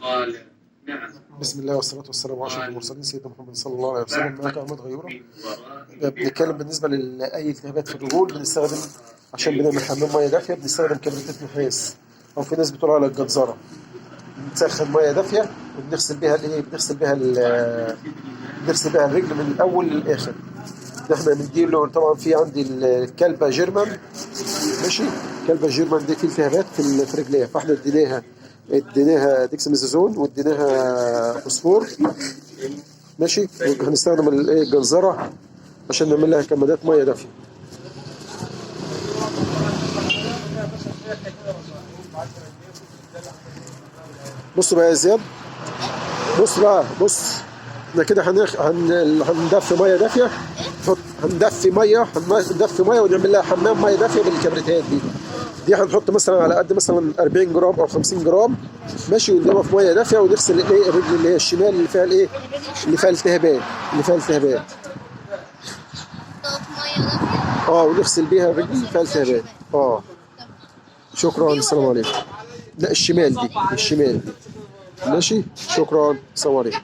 قال نعم. بسم الله والصلاة والسلام على أشرف المرسلين سيدنا محمد صلى الله عليه وسلم. معك أحمد غيورة. بنتكلم بالنسبة لأي التهابات في الرجول بنستخدم عشان بنعمل حمام مية دافية بنستخدم كبريتات نحاس، أو في ناس بتقول على الجنزرة. بنسخن مية دافية وبنغسل بيها الإيه؟ بنغسل بيها الرجل من الأول للآخر. احنا بنديله طبعا في عندي الكلبة جيرمان، ماشي. كلبة جيرمان دي في التهابات في رجليها، فاحنا اديناها ديكساميثازون واديناها فوسفور، ماشي. هنستخدم الجنزرة عشان نعمل لها كمادات ميه دافيه. بص بقى يا زياد، بص احنا كده هندفي ميه دافيه، هندفي ميه ونعمل لها حمام ميه دافيه بالكبريتات دي هنحط مثلا على قد مثلا 40 جرام او 50 جرام، ماشي. ونضربها في ميه دافيه ونغسل الرجل اللي هي الشمال اللي فيها التهابات. ونغسل بيها الرجل اللي فيها التهابات. شكرا، السلام عليكم. لا الشمال دي ماشي، شكرا، السلام عليكم.